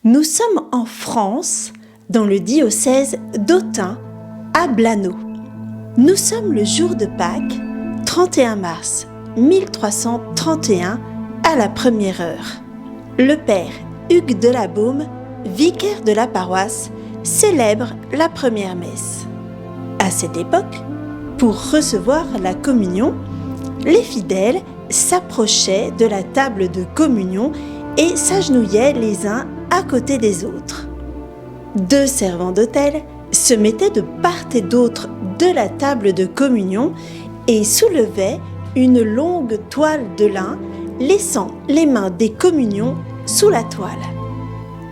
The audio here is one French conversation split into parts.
Nous sommes en France, dans le diocèse d'Autun, à Blanneau. Nous sommes le jour de Pâques, 31 mars 1331, à la première heure. Le père Hugues de la Baume, vicaire de la paroisse, célèbre la première messe. À cette époque, pour recevoir la communion, les fidèles s'approchaient de la table de communion et s'agenouillaient les uns à côté des autres. Deux servants d'autel se mettaient de part et d'autre de la table de communion et soulevaient une longue toile de lin, laissant les mains des communions sous la toile.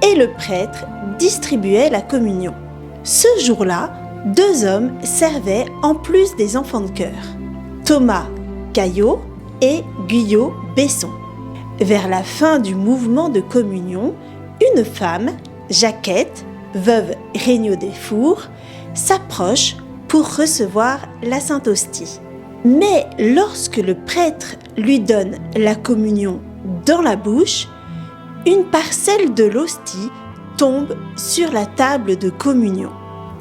Et le prêtre distribuait la communion. Ce jour-là, deux hommes servaient en plus des enfants de chœur, Thomas Caillot et Guyot Besson. Vers la fin du mouvement de communion, une femme, Jacquette, veuve Regnault des Fours, s'approche pour recevoir la Sainte Hostie. Mais lorsque le prêtre lui donne la communion dans la bouche, une parcelle de l'hostie tombe sur la table de communion.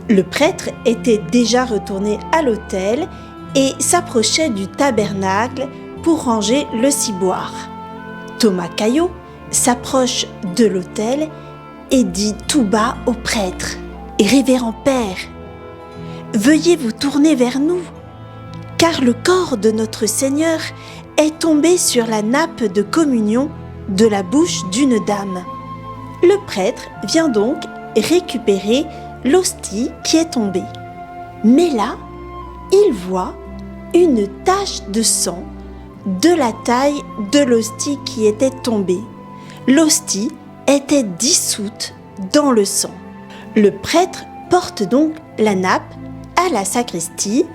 Le prêtre était déjà retourné à l'autel et s'approchait du tabernacle pour ranger le ciboire. Thomas Caillot s'approche de l'autel et dit tout bas au prêtre : « Révérend Père, veuillez vous tourner vers nous, car le corps de notre Seigneur est tombé sur la nappe de communion de la bouche d'une dame. » Le prêtre vient donc récupérer l'hostie qui est tombée. Mais là, il voit une tache de sang de la taille de l'hostie qui était tombée. L'hostie était dissoute dans le sang. Le prêtre porte donc la nappe à la sacristie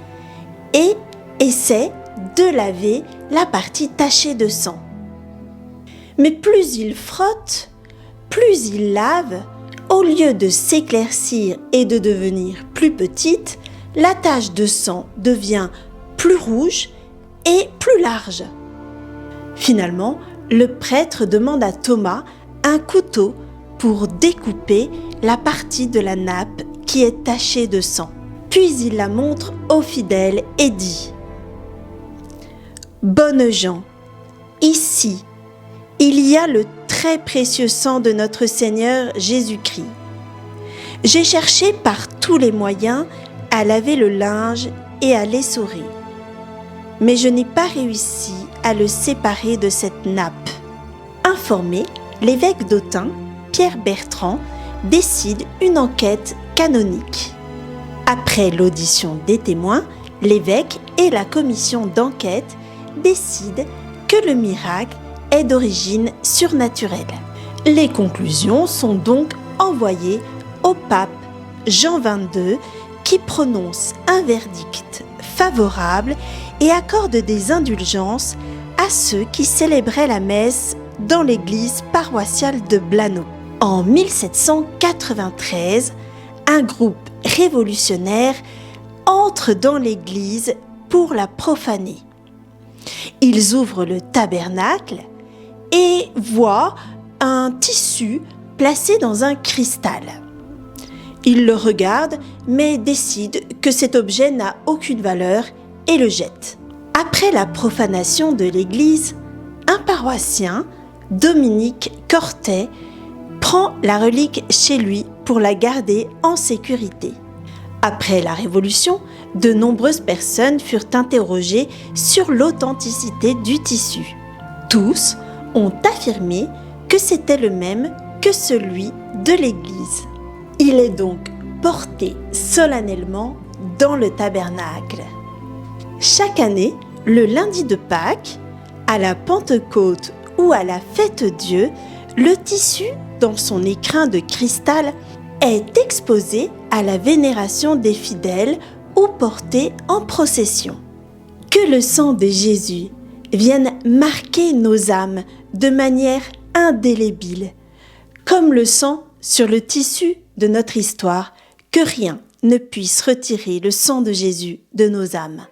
et essaie de laver la partie tachée de sang. Mais plus il frotte, plus il lave, au lieu de s'éclaircir et de devenir plus petite, la tache de sang devient plus rouge et plus large. Finalement, le prêtre demande à Thomas un couteau pour découper la partie de la nappe qui est tachée de sang. Puis il la montre aux fidèles et dit : « Bonnes gens, ici, il y a le très précieux sang de notre Seigneur Jésus-Christ. J'ai cherché par tous les moyens à laver le linge et à l'essorer, mais je n'ai pas réussi à le séparer de cette nappe. » Informé, l'évêque d'Autun, Pierre Bertrand, décide une enquête canonique. Après l'audition des témoins, l'évêque et la commission d'enquête décident que le miracle est d'origine surnaturelle. Les conclusions sont donc envoyées au pape Jean XXII qui prononce un verdict favorable et accorde des indulgences à ceux qui célébraient la messe dans l'église paroissiale de Blanneau. En 1793, un groupe révolutionnaire entre dans l'église pour la profaner. Ils ouvrent le tabernacle et voient un tissu placé dans un cristal. Ils le regardent mais décident que cet objet n'a aucune valeur et le jettent. Après la profanation de l'église, un paroissien, Dominique Cortet, prend la relique chez lui pour la garder en sécurité. Après la Révolution, de nombreuses personnes furent interrogées sur l'authenticité du tissu. Tous ont affirmé que c'était le même que celui de l'église. Il est donc porté solennellement dans le tabernacle. Chaque année, le lundi de Pâques, à la Pentecôte ou à la Fête-Dieu, le tissu, dans son écrin de cristal, est exposé à la vénération des fidèles ou porté en procession. Que le sang de Jésus vienne marquer nos âmes de manière indélébile, comme le sang sur le tissu de notre histoire, que rien ne puisse retirer le sang de Jésus de nos âmes.